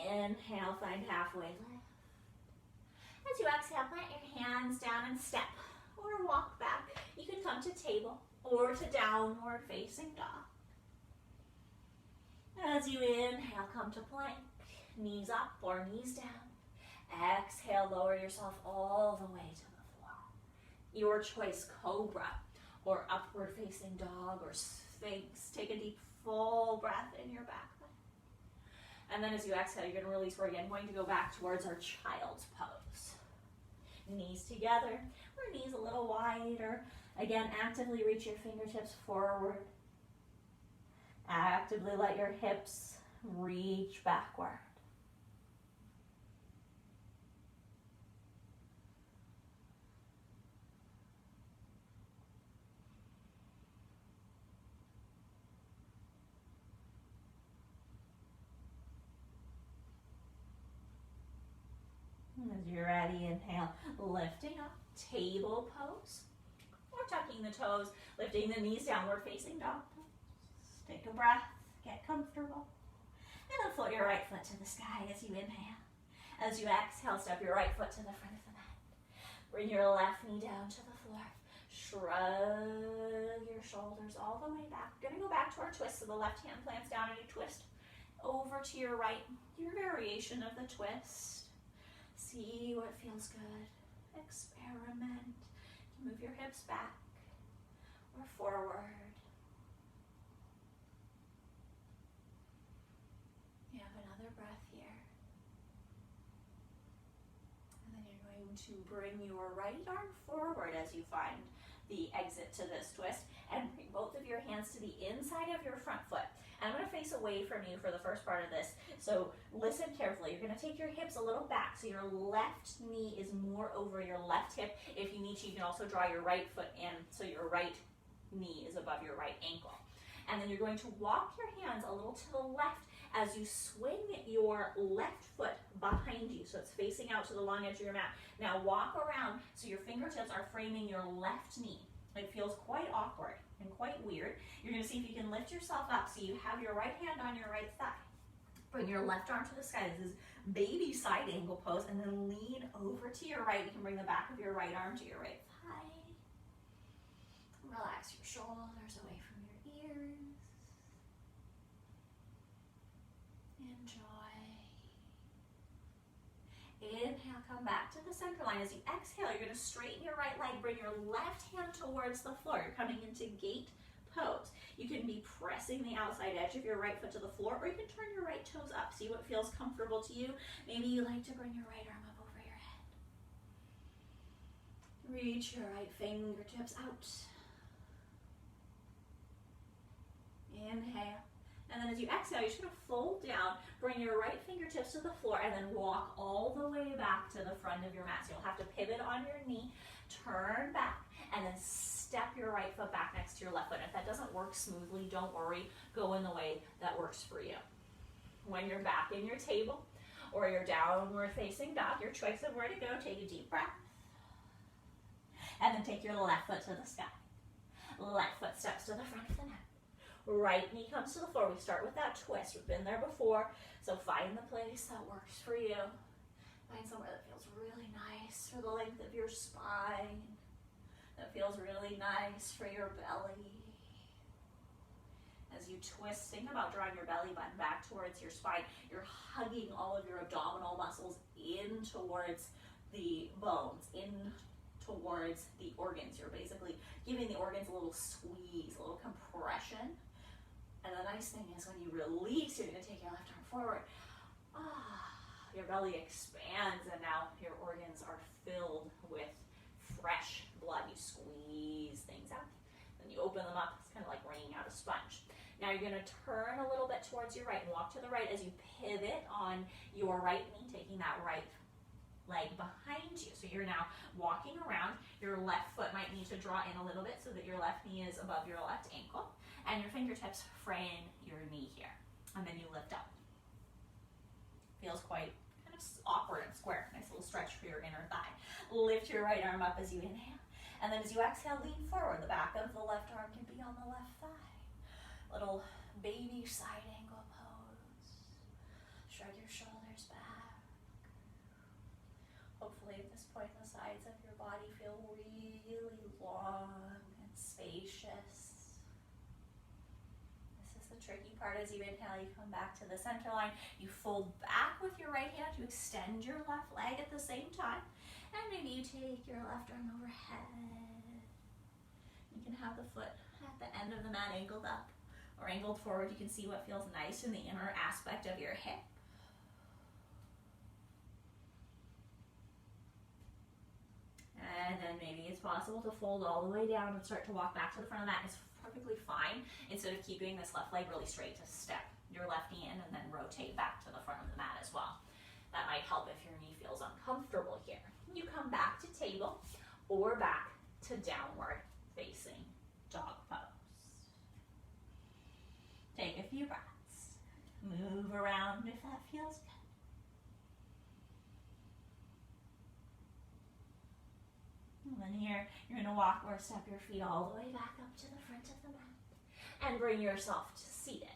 Inhale, find halfway lift. As you exhale, plant your hands down and step or walk back. You can come to table or to downward facing dog. As you inhale, come to plank. Knees up or knees down. Exhale, lower yourself all the way to the floor. Your choice, cobra or upward facing dog or sphinx. Take a deep full breath in your back leg. And then as you exhale, you're going to release. We're again going to go back towards our child's pose. Knees together or knees a little wider. Again, actively reach your fingertips forward. Actively let your hips reach backward. As you're ready, inhale, lifting up, table pose. Or tucking the toes, lifting the knees, downward facing dog pose. Take a breath, get comfortable. And then float your right foot to the sky as you inhale. As you exhale, step your right foot to the front of the mat. Bring your left knee down to the floor. Shrug your shoulders all the way back. We're going to go back to our twist. So the left hand plants down and you twist over to your right. Your variation of the twist. See what feels good. Experiment. Move your hips back or forward. You have another breath here. And then you're going to bring your right arm forward as you find the exit to this twist, and bring both of your hands to the inside of your front foot. And I'm going to face away from you for the first part of this, so listen carefully. You're going to take your hips a little back, so your left knee is more over your left hip. If you need to, you can also draw your right foot in, so your right knee is above your right ankle. And then you're going to walk your hands a little to the left as you swing your left foot behind you, so it's facing out to the long edge of your mat. Now walk around so your fingertips are framing your left knee. It feels quite awkward and quite weird. You're going to see if you can lift yourself up so you have your right hand on your right thigh. Bring your left arm to the sky. This is baby side angle pose, and then lean over to your right. You can bring the back of your right arm to your right thigh. Relax your shoulders away from your ears. Enjoy. Inhale, come back to the center line. As you exhale, you're going to straighten your right leg. Bring your left hand towards the floor. You're coming into gate pose. You can be pressing the outside edge of your right foot to the floor, or you can turn your right toes up. See what feels comfortable to you. Maybe you like to bring your right arm up over your head. Reach your right fingertips out. Inhale. And then as you exhale, you're just going to fold down, bring your right fingertips to the floor, and then walk all the way back to the front of your mat. So you'll have to pivot on your knee, turn back, and then step your right foot back next to your left foot. If that doesn't work smoothly, don't worry. Go in the way that works for you. When you're back in your table or your downward facing dog, your choice of where to go, take a deep breath. And then take your left foot to the sky. Left foot steps to the front of the mat. Right knee comes to the floor. We start with that twist. We've been there before, so find the place that works for you. Find somewhere that feels really nice for the length of your spine, that feels really nice for your belly. As you twist, think about drawing your belly button back towards your spine. You're hugging all of your abdominal muscles in towards the bones, in towards the organs. You're basically giving the organs a little squeeze, a little compression. And the nice thing is when you release, you're going to take your left arm forward. Your belly expands, and now your organs are filled with fresh blood. You squeeze things out. Then you open them up. It's kind of like wringing out a sponge. Now you're going to turn a little bit towards your right and walk to the right as you pivot on your right knee, taking that right leg behind you. So you're now walking around. Your left foot might need to draw in a little bit so that your left knee is above your left ankle. And your fingertips frame your knee here. And then you lift up. Feels quite kind of awkward and square. Nice little stretch for your inner thigh. Lift your right arm up as you inhale. And then as you exhale, lean forward. The back of the left arm can be on the left thigh. Little baby side angle pose. Shrug your shoulders back. Hopefully at this point the sides of your body feel really long and spacious. Tricky part as you inhale, you come back to the center line. You fold back with your right hand. You extend your left leg at the same time. And maybe you take your left arm overhead. You can have the foot at the end of the mat angled up or angled forward. You can see what feels nice in the inner aspect of your hip. And then maybe it's possible to fold all the way down and start to walk back to the front of the mat. It's perfectly fine. Instead of keeping this left leg really straight, to step your left knee in and then rotate back to the front of the mat as well. That might help if your knee feels uncomfortable here. You come back to table or back to downward facing dog pose. Take a few breaths. Move around if that feels good. And then here, you're going to walk or step your feet all the way back up to the front of the mat. And bring yourself to seated.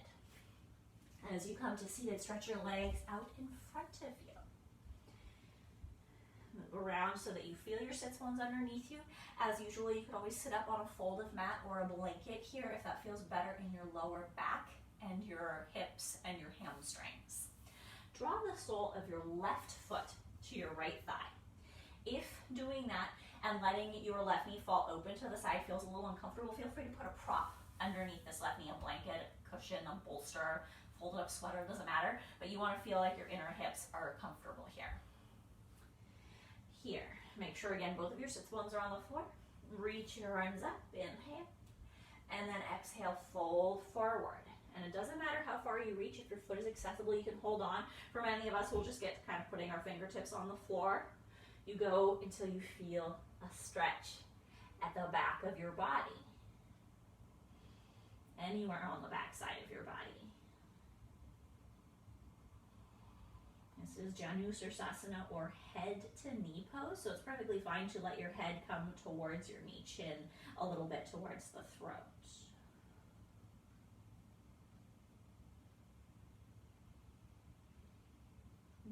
As you come to seated, stretch your legs out in front of you. Move around so that you feel your sits bones underneath you. As usual, you can always sit up on a folded mat or a blanket here if that feels better in your lower back and your hips and your hamstrings. Draw the sole of your left foot to your right thigh. If doing that and letting your left knee fall open to the side feels a little uncomfortable, feel free to put a prop underneath this left knee, a blanket, cushion, a bolster, folded up sweater, doesn't matter, but you want to feel like your inner hips are comfortable here. Here, make sure again both of your sits bones are on the floor. Reach your arms up, inhale, and then exhale, fold forward. And it doesn't matter how far you reach, if your foot is accessible, you can hold on. For many of us, we'll just get kind of putting our fingertips on the floor. You go until you feel a stretch at the back of your body. Anywhere on the back side of your body. This is Janusirsasana or head to knee pose. So it's perfectly fine to let your head come towards your knee, chin a little bit towards the throat.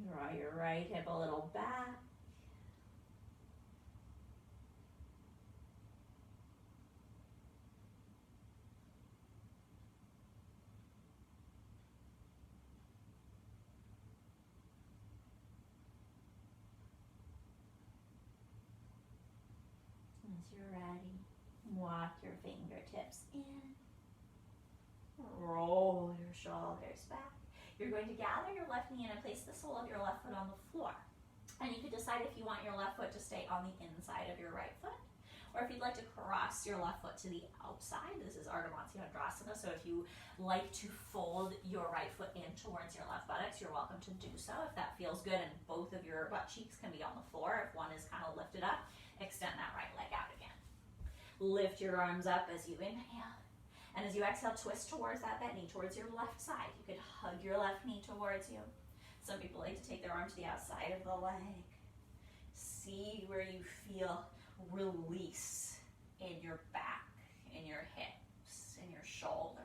Draw your right hip a little back. As you're ready, walk your fingertips in. Roll your shoulders back. You're going to gather your left knee in and place the sole of your left foot on the floor. And you can decide if you want your left foot to stay on the inside of your right foot, or if you'd like to cross your left foot to the outside. This is Ardha Matsyendrasana, so if you like to fold your right foot in towards your left buttocks, you're welcome to do so if that feels good, and both of your butt cheeks can be on the floor. If one is kind of lifted up, extend that right leg out again. Lift your arms up as you inhale. And as you exhale, twist towards that bent knee, towards your left side. You could hug your left knee towards you. Some people like to take their arm to the outside of the leg. See where you feel release in your back, in your hips, in your shoulders.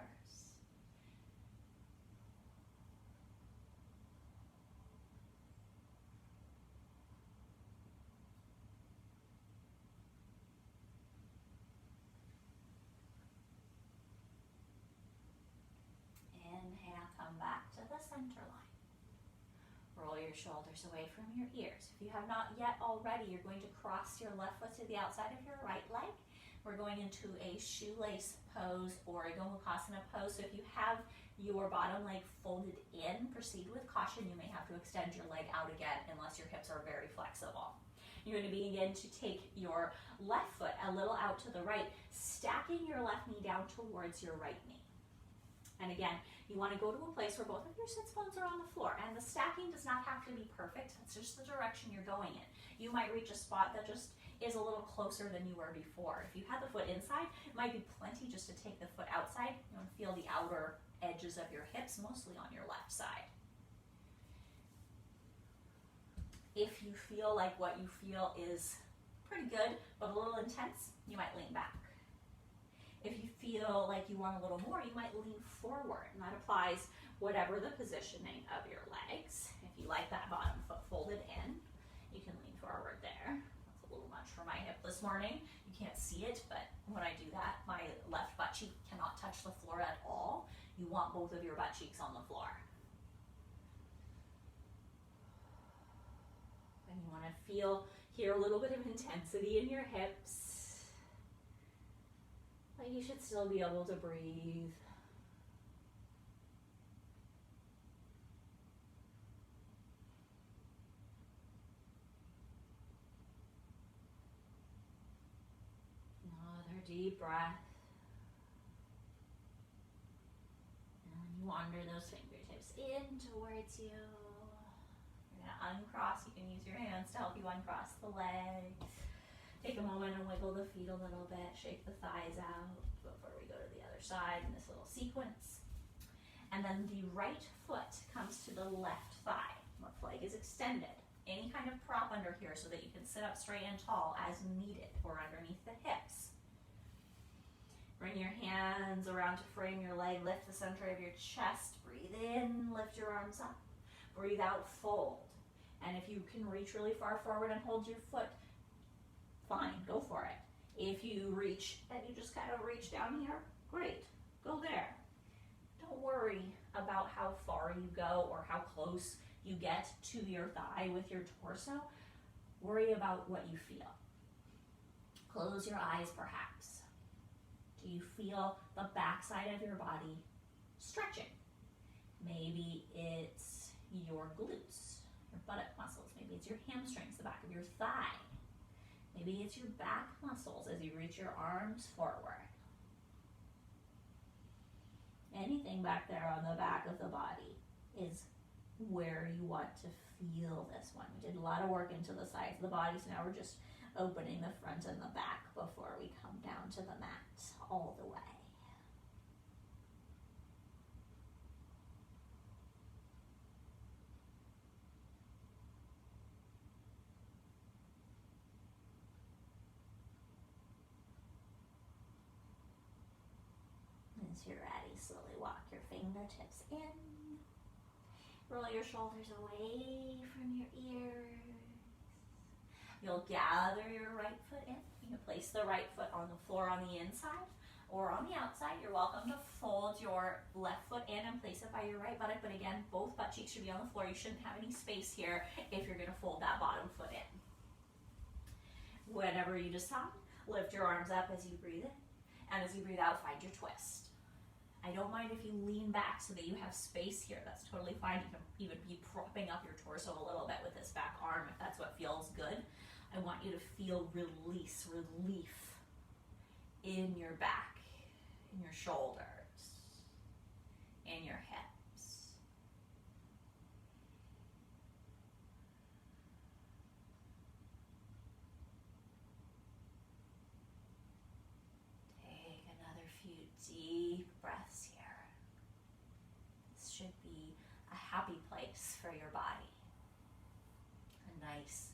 Inhale, come back to the center line. Roll your shoulders away from your ears. If you have not yet already, you're going to cross your left foot to the outside of your right leg. We're going into a shoelace pose or a Gomukhasana pose. So if you have your bottom leg folded in, proceed with caution. You may have to extend your leg out again unless your hips are very flexible. You're going to begin to take your left foot a little out to the right, stacking your left knee down towards your right knee. And again, you want to go to a place where both of your sits bones are on the floor. And the stacking does not have to be perfect. It's just the direction you're going in. You might reach a spot that just is a little closer than you were before. If you had the foot inside, it might be plenty just to take the foot outside. You want to feel the outer edges of your hips, mostly on your left side. If you feel like what you feel is pretty good, but a little intense, you might lean back. If you feel like you want a little more, you might lean forward, and that applies whatever the positioning of your legs. If you like that bottom foot folded in, you can lean forward there. That's a little much for my hip this morning. You can't see it, but when I do that, my left butt cheek cannot touch the floor at all. You want both of your butt cheeks on the floor. And you want to feel here a little bit of intensity in your hips. But you should still be able to breathe. Another deep breath. And you wander those fingertips in towards you. You're going to uncross. You can use your hands to help you uncross the legs. Take a moment and wiggle the feet a little bit, shake the thighs out before we go to the other side in this little sequence. And then the right foot comes to the left thigh. Left leg is extended. Any kind of prop under here so that you can sit up straight and tall as needed or underneath the hips. Bring your hands around to frame your leg, lift the center of your chest, breathe in, lift your arms up. Breathe out, fold. And if you can reach really far forward and hold your foot, fine, go for it. If you reach and you just kind of reach down here, great, go there. Don't worry about how far you go or how close you get to your thigh with your torso. Worry about what you feel. Close your eyes perhaps. Do you feel the backside of your body stretching? Maybe it's your glutes, your buttock muscles. Maybe it's your hamstrings, the back of your thigh. Maybe it's your back muscles as you reach your arms forward. Anything back there on the back of the body is where you want to feel this one. We did a lot of work into the sides of the body, so now we're just opening the front and the back before we come down to the mat all the way. As you're ready, slowly walk your fingertips in. Roll your shoulders away from your ears. You'll gather your right foot in. You can place the right foot on the floor on the inside or on the outside. You're welcome to fold your left foot in and place it by your right buttock. But again, both butt cheeks should be on the floor. You shouldn't have any space here if you're going to fold that bottom foot in. Whenever you decide, lift your arms up as you breathe in. And as you breathe out, find your twist. I don't mind if you lean back so that you have space here. That's totally fine. You can even be propping up your torso a little bit with this back arm if that's what feels good. I want you to feel release, relief in your back, in your shoulders, in your hips. Take another few deep breaths here. This should be a happy place for your body. A nice,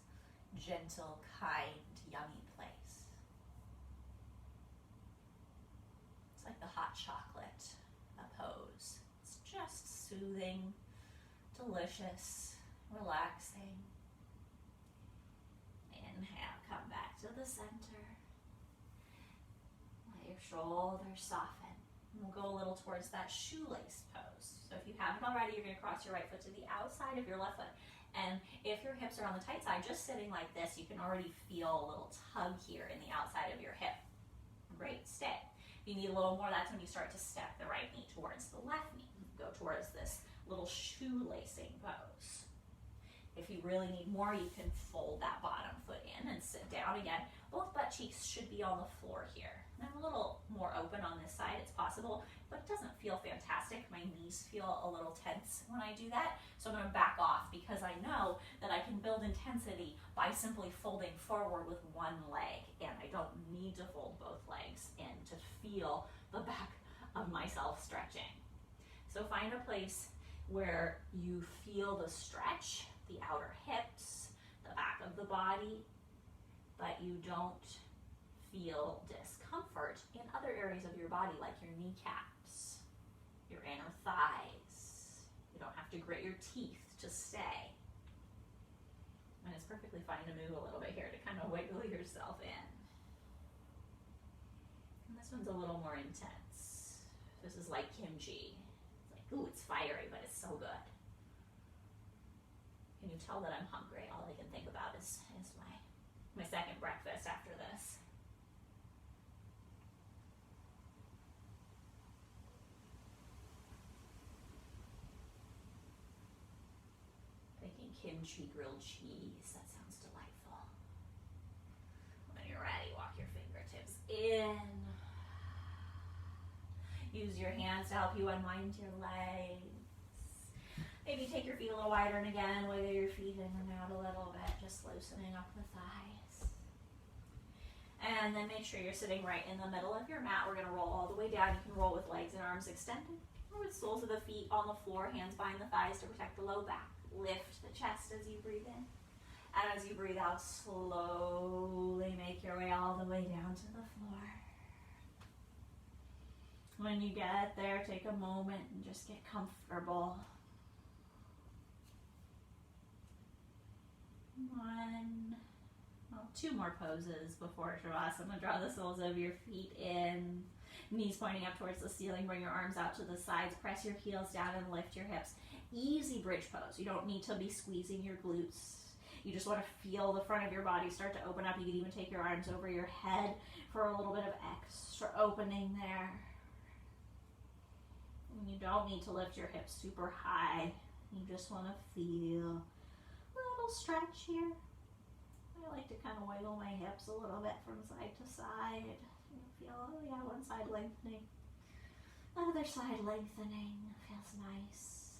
gentle, kind, yummy place. chocolate pose. It's just soothing, delicious, relaxing. Inhale, come back to the center. Let your shoulders soften. And we'll go a little towards that shoelace pose. So if you haven't already, you're going to cross your right foot to the outside of your left foot. And if your hips are on the tight side, just sitting like this, you can already feel a little tug here in the outside of your hip. Great, stay. If you need a little more, that's when you start to step the right knee towards the left knee. Go towards this little shoelacing pose. If you really need more, you can fold that bottom foot in and sit down again. Both butt cheeks should be on the floor here. And I'm a little more open on this side, it's possible, but it doesn't feel fantastic. My knees feel a little tense when I do that. So I'm gonna back off because I know that I can build intensity by simply folding forward with one leg, and I don't need to fold both legs in to feel the back of myself stretching. So find a place where you feel the stretch, the outer hips, the back of the body, but you don't feel discomfort in other areas of your body like your kneecaps, your inner thighs. You don't have to grit your teeth to stay. And it's perfectly fine to move a little bit here to kind of wiggle yourself in. And this one's a little more intense. This is like kimchi. It's like, ooh, it's fiery, but it's so good. Can you tell that I'm hungry? All I can think about is my second breakfast after this. Thinking kimchi grilled cheese, that sounds delightful. When you're ready, walk your fingertips in. Use your hands to help you unwind your legs. Maybe take your feet a little wider, and again, wiggle your feet in and out a little bit, just loosening up the thighs. And then make sure you're sitting right in the middle of your mat. We're gonna roll all the way down. You can roll with legs and arms extended, or with soles of the feet on the floor, hands behind the thighs to protect the low back. Lift the chest as you breathe in. And as you breathe out, slowly make your way all the way down to the floor. When you get there, take a moment and just get comfortable. Two more poses before Shavasana. Draw the soles of your feet in, knees pointing up towards the ceiling. Bring your arms out to the sides. Press your heels down and lift your hips. Easy bridge pose. You don't need to be squeezing your glutes. You just want to feel the front of your body start to open up. You can even take your arms over your head for a little bit of extra opening there. And you don't need to lift your hips super high. You just want to feel a little stretch here. I like to kind of wiggle my hips a little bit from side to side. You feel, oh yeah, one side lengthening, other side lengthening. Feels nice.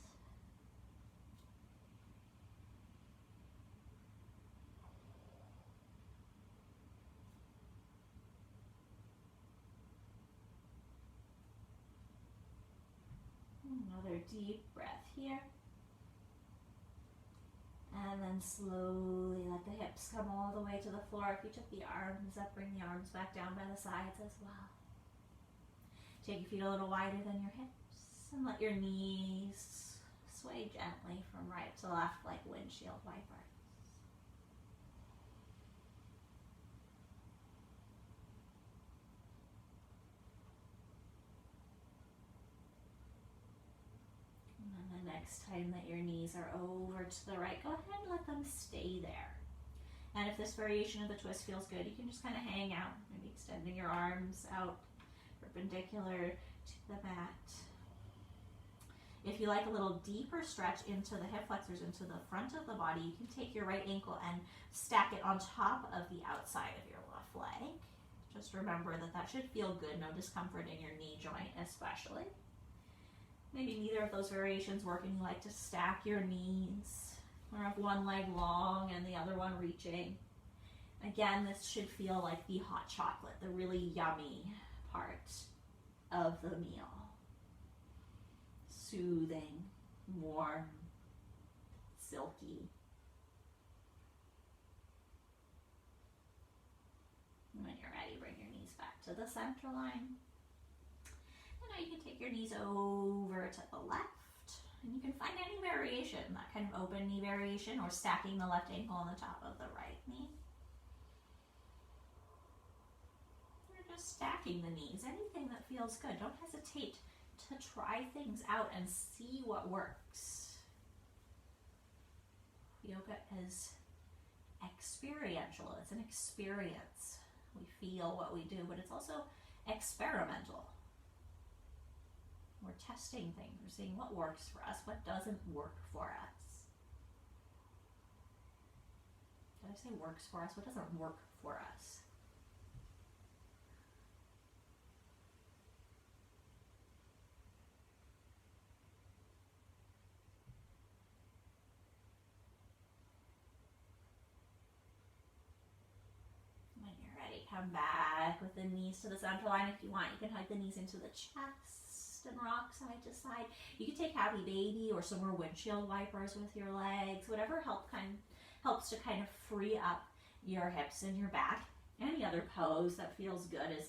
Another deep breath here. And then slowly let the hips come all the way to the floor. If you took the arms up, bring the arms back down by the sides as well. Take your feet a little wider than your hips and let your knees sway gently from right to left like windshield wipers. Next time that your knees are over to the right, go ahead and let them stay there. And if this variation of the twist feels good, you can just kind of hang out, maybe extending your arms out perpendicular to the mat. If you like a little deeper stretch into the hip flexors, into the front of the body, you can take your right ankle and stack it on top of the outside of your left leg. Just remember that that should feel good, no discomfort in your knee joint especially. Maybe neither of those variations work and you like to stack your knees or have one leg long and the other one reaching. Again, this should feel like the hot chocolate, the really yummy part of the meal. Soothing, warm, silky. When you're ready, bring your knees back to the center line. And Now you can take your knees over to the left, and you can find any variation, that kind of open knee variation, or stacking the left ankle on the top of the right knee. Or just stacking the knees, anything that feels good. Don't hesitate to try things out and see what works. Yoga is experiential. It's an experience. We feel what we do, but it's also experimental. We're testing things. We're seeing what works for us, what doesn't work for us. Did I say works for us? What doesn't work for us? When you're ready, come back with the knees to the center line. If you want, you can hug the knees into the chest and rock side to side. You can take happy baby or some more windshield wipers with your legs, whatever helps to kind of free up your hips and your back. Any other pose that feels good is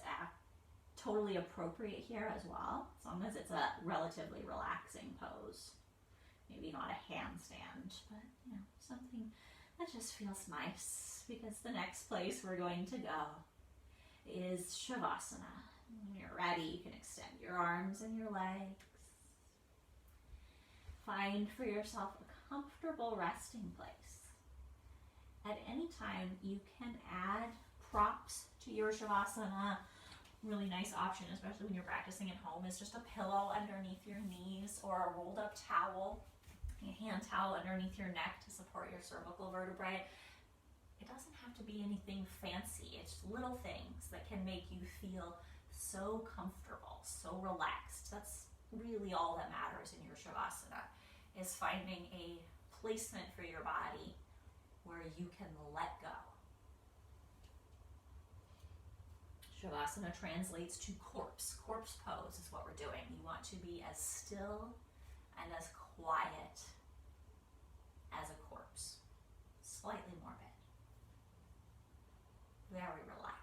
totally appropriate here as well, as long as it's a relatively relaxing pose. Maybe not a handstand, but something that just feels nice, because the next place we're going to go is Shavasana. When you're ready, you can extend your arms and your legs. Find for yourself a comfortable resting place. At any time, you can add props to your Shavasana. Really nice option, especially when you're practicing at home, is just a pillow underneath your knees or a rolled up towel, a hand towel underneath your neck to support your cervical vertebrae. It doesn't have to be anything fancy. It's little things that can make you feel so comfortable, so relaxed. That's really all that matters in your Shavasana, is finding a placement for your body where you can let go. Shavasana translates to corpse. Corpse pose is what we're doing. You want to be as still and as quiet as a corpse. Slightly morbid. Very relaxed.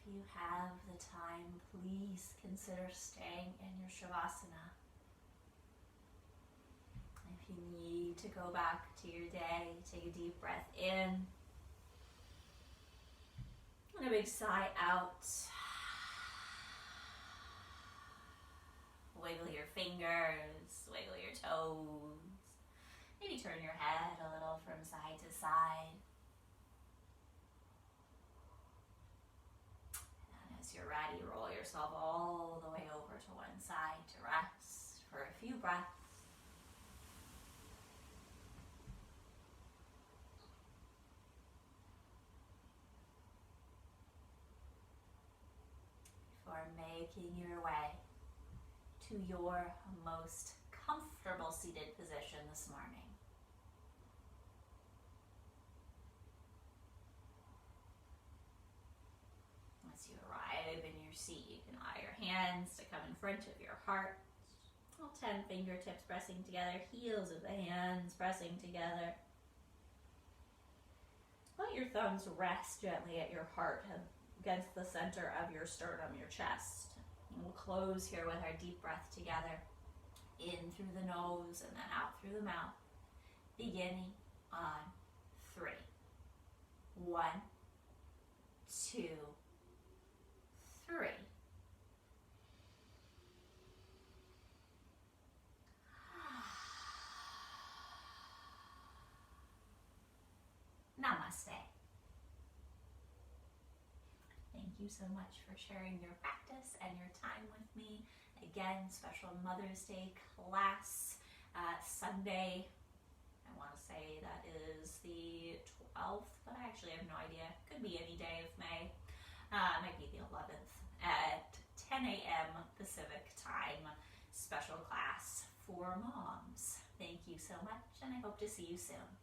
If you have the time, please consider staying in your Shavasana. If you need to go back to your day, take a deep breath in and a big sigh out. Wiggle your fingers, wiggle your toes. Maybe turn your head a little from side to side. And as you're ready, roll yourself all the way over to one side to rest for a few breaths. Before making your way to your most comfortable seated position this morning. Once you arrive in your seat, you can allow your hands to come in front of your heart, All 10 fingertips pressing together, heels of the hands pressing together. Let your thumbs rest gently at your heart against the center of your sternum, your chest. And we'll close here with our deep breath together. In through the nose and then out through the mouth. Beginning on 3. 1, 2, 3. Namaste. Thank you so much for sharing your practice and your time with me. Again, special Mother's Day class Sunday. I want to say that is the 12th, but I actually have no idea. Could be any day of May. Might be the 11th at 10 a.m. Pacific time. Special class for moms. Thank you so much, and I hope to see you soon.